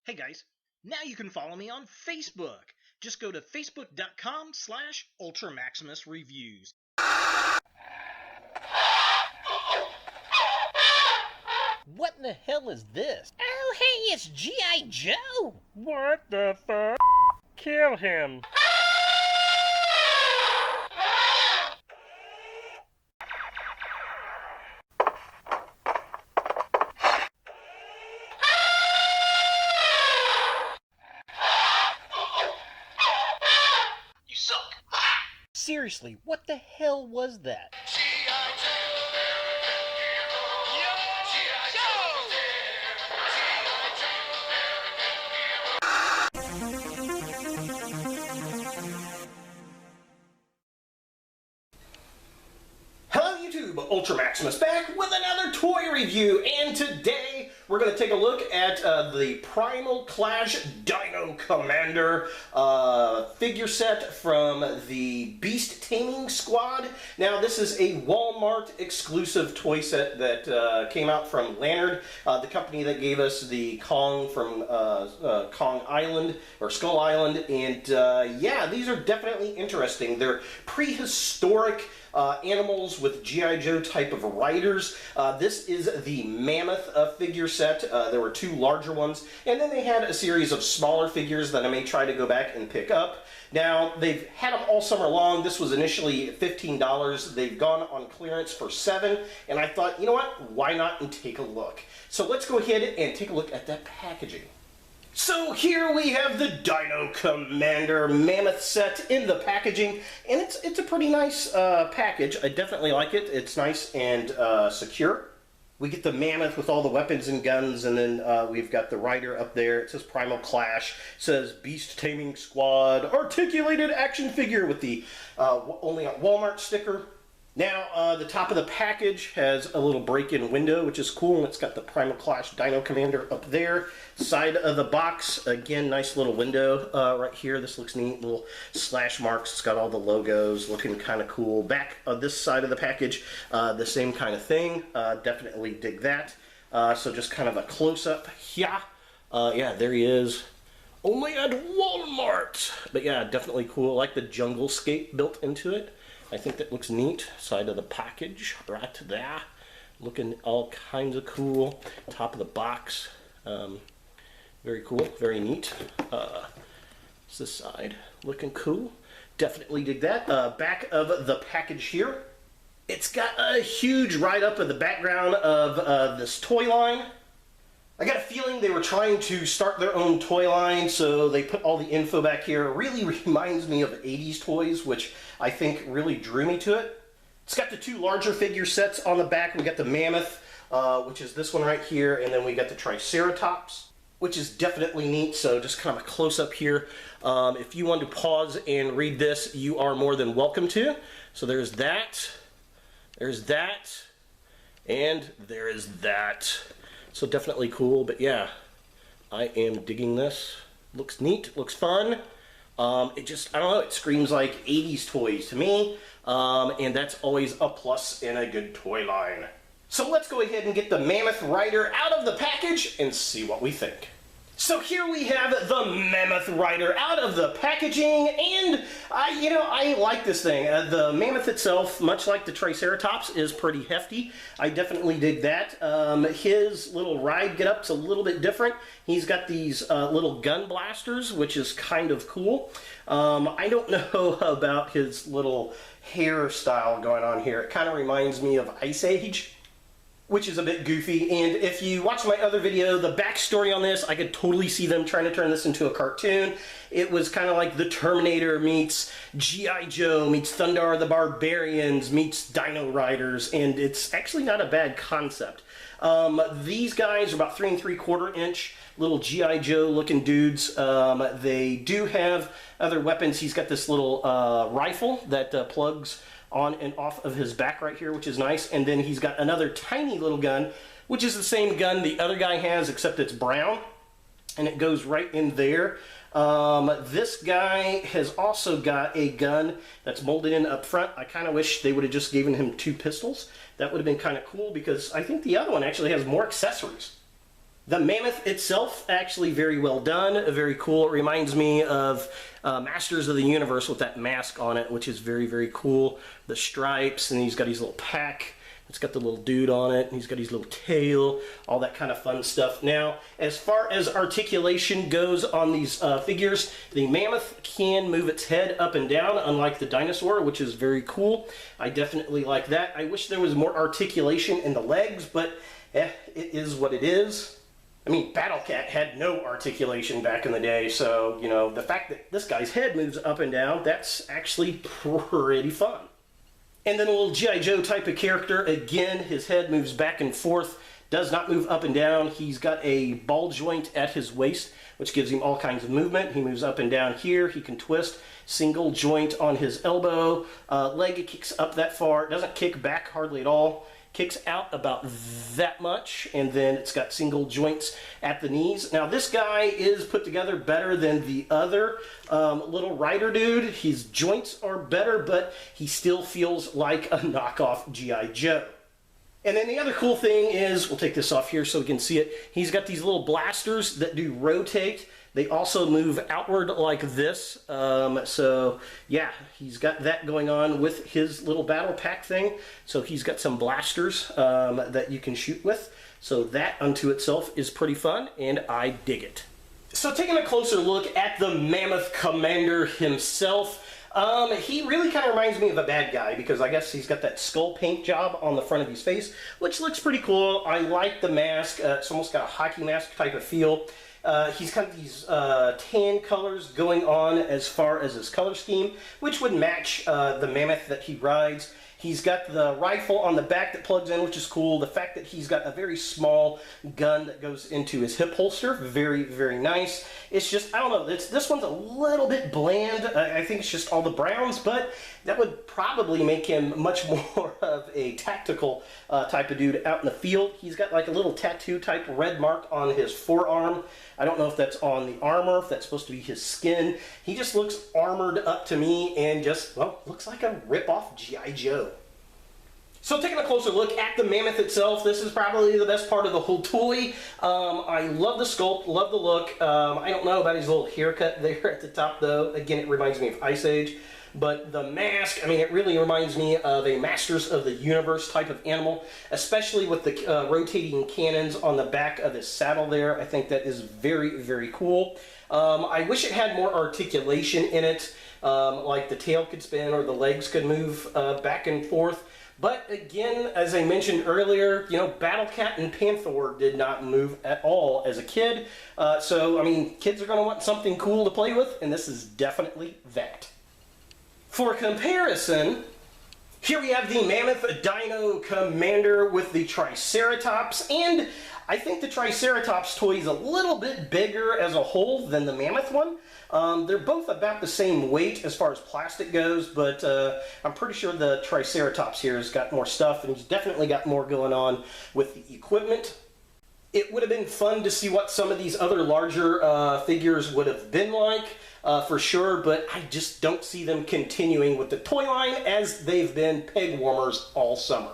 Hey guys, now you can follow me on Facebook. Just go to facebook.com/UltraMaximusReviews. What in the hell is this? Oh, hey, it's G.I. Joe! What the fuck? Kill him! You suck. Seriously, what the hell was that? Hello YouTube, Ultra Maximus back with another toy review, and today we're going to take a look at the Primal Clash Dino Commander figure set from the Beast Taming Squad. Now this is a Walmart exclusive toy set that came out from Lanard, the company that gave us the Kong from Kong Island, or Skull Island, and yeah, these are definitely interesting. They're prehistoric animals with G.I. Joe type of riders. This is the Mammoth figure set. There were two larger ones, and then they had a series of smaller figures that I may try to go back and pick up. Now, they've had them all summer long. This was initially $15. They've gone on clearance for $7, and I thought, you know what, why not and take a look. So let's go ahead and take a look at that packaging. So here we have the Dino Commander Mammoth set in the packaging, and it's a pretty nice package. I definitely like it. It's nice and secure. We get the Mammoth with all the weapons and guns, and then we've got the rider up there. It says Primal Clash. It says Beast Taming Squad Articulated Action Figure with the only on Walmart sticker. Now, the top of the package has a little break-in window, which is cool, and it's got the Primal Clash Dino Commander up there. Side of the box, again, nice little window right here. This looks neat, little slash marks. It's got all the logos, looking kind of cool. Back of this side of the package, the same kind of thing. Definitely dig that. So just kind of a close-up here. Yeah, there he is. Only at Walmart. But yeah, definitely cool. I like the jungle scape built into it. I think that looks neat. Side of the package, right there. Looking all kinds of cool. Top of the box. Very cool, very neat. It's this side. Looking cool. Definitely dig that. Back of the package here. It's got a huge write-up of the background of this toy line. I got a feeling they were trying to start their own toy line, so they put all the info back here. It really reminds me of 80s toys, which I think really drew me to it. It's got the two larger figure sets on the back. We got the Mammoth, which is this one right here, and then we got the Triceratops, which is definitely neat. So just kind of a close-up here. If you want to pause and read this, you are more than welcome to. So there's that, and there is that. So definitely cool, but yeah, I am digging this. Looks neat, looks fun. It just, I don't know, it screams like 80s toys to me, and that's always a plus in a good toy line. So let's go ahead and get the Mammoth Rider out of the package and see what we think. So here we have the Mammoth Rider out of the packaging, and I like this thing. The Mammoth itself, much like the Triceratops, is pretty hefty. I definitely dig that. His little ride get-up's a little bit different. He's got these little gun blasters, which is kind of cool. I don't know about his little hairstyle going on here. It kind of reminds me of Ice Age, which is a bit goofy. And if you watch my other video, the backstory on this, I could totally see them trying to turn this into a cartoon. It was kind of like the Terminator meets G.I. Joe meets Thundar the Barbarians meets Dino Riders, and it's actually not a bad concept. These guys are about 3 3/4 inch little G.I. Joe looking dudes. They do have other weapons. He's got this little rifle that plugs on and off of his back right here, which is nice. And then he's got another tiny little gun, which is the same gun the other guy has, except it's brown, and it goes right in there. This guy has also got a gun that's molded in up front. I kind of wish they would have just given him 2 pistols. That would have been kind of cool, because I think the other one actually has more accessories. The Mammoth itself, actually very well done, very cool. It reminds me of Masters of the Universe with that mask on it, which is very, very cool. The stripes, and he's got his little pack. It's got the little dude on it, and he's got his little tail, all that kind of fun stuff. Now, as far as articulation goes on these figures, the Mammoth can move its head up and down, unlike the dinosaur, which is very cool. I definitely like that. I wish there was more articulation in the legs, but it is what it is. I mean, Battle Cat had no articulation back in the day, so, you know, the fact that this guy's head moves up and down, that's actually pretty fun. And then a little G.I. Joe type of character. Again, his head moves back and forth, does not move up and down. He's got a ball joint at his waist, which gives him all kinds of movement. He moves up and down here. He can twist. Single joint on his elbow. Leg kicks up that far. It doesn't kick back hardly at all. Kicks out about that much, and then it's got single joints at the knees. Now this guy is put together better than the other little rider dude. His joints are better, but he still feels like a knockoff G.I. Joe. And then the other cool thing is, we'll take this off here so we can see it, he's got these little blasters that do rotate. They also move outward like this. So yeah, he's got that going on with his little battle pack thing. So he's got some blasters that you can shoot with. So that unto itself is pretty fun, and I dig it. So taking a closer look at the Mammoth Commander himself, he really kind of reminds me of a bad guy, because I guess he's got that skull paint job on the front of his face, which looks pretty cool. I like the mask. It's almost got a hockey mask type of feel. He's got these tan colors going on as far as his color scheme, which would match the Mammoth that he rides. He's got the rifle on the back that plugs in, which is cool. The fact that he's got a very small gun that goes into his hip holster, very, very nice. It's just, I don't know, this one's a little bit bland. I think it's just all the browns, but that would probably make him much more of a tactical type of dude out in the field. He's got like a little tattoo type red mark on his forearm. I don't know if that's on the armor, if that's supposed to be his skin. He just looks armored up to me and just, well, looks like a rip-off G.I. Joe. So taking a closer look at the Mammoth itself, this is probably the best part of the whole toy. I love the sculpt, love the look. I don't know about his little haircut there at the top though. Again, it reminds me of Ice Age. But the mask, I mean, it really reminds me of a Masters of the Universe type of animal, especially with the rotating cannons on the back of his saddle there. I think that is very, very cool. I wish it had more articulation in it, like the tail could spin or the legs could move back and forth. But again, as I mentioned earlier, you know, Battle Cat and Panther did not move at all as a kid. So, I mean, kids are going to want something cool to play with, and this is definitely that. For comparison, here we have the Mammoth Dino Commander with the Triceratops, and I think the Triceratops toy is a little bit bigger as a whole than the Mammoth one. They're both about the same weight as far as plastic goes, but I'm pretty sure the Triceratops here has got more stuff, and he's definitely got more going on with the equipment. It would have been fun to see what some of these other larger figures would have been like, for sure, but I just don't see them continuing with the toy line as they've been peg warmers all summer.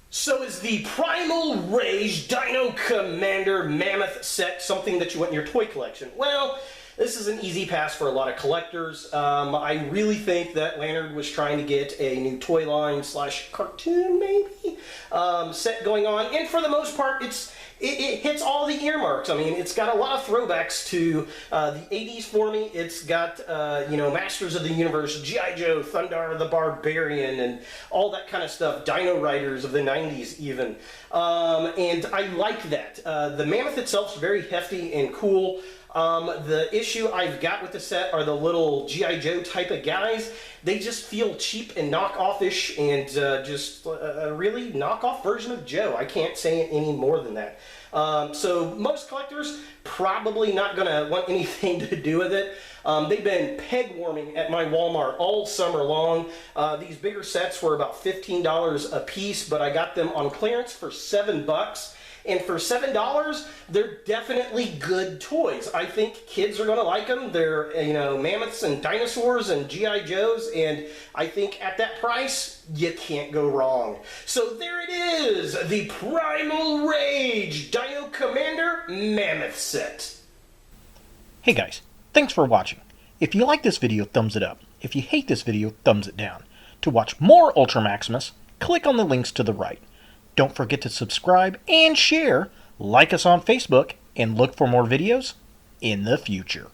So is the Primal Rage Dino Commander Mammoth set something that you want in your toy collection? Well, this is an easy pass for a lot of collectors. I really think that Lanard was trying to get a new toy line slash cartoon maybe set going on, and for the most part it hits all the earmarks. I mean, it's got a lot of throwbacks to the 80s for me. It's got, you know, Masters of the Universe, G.I. Joe, Thundar the Barbarian, and all that kind of stuff. Dino Riders of the 90s even. And I like that. The Mammoth itself is very hefty and cool. The issue I've got with the set are the little G.I. Joe type of guys. They just feel cheap and knockoff-ish, and just a really knockoff version of Joe. I can't say it any more than that. So most collectors probably not going to want anything to do with it. They've been peg warming at my Walmart all summer long. These bigger sets were about $15 a piece, but I got them on clearance for $7. And for $7, they're definitely good toys. I think kids are going to like them. They're, you know, mammoths and dinosaurs and G.I. Joes, and I think at that price, you can't go wrong. So there it is, the Primal Rage Dino Commander Mammoth set. Hey guys, thanks for watching. If you like this video, thumbs it up. If you hate this video, thumbs it down. To watch more Ultra Maximus, click on the links to the right. Don't forget to subscribe and share, like us on Facebook, and look for more videos in the future.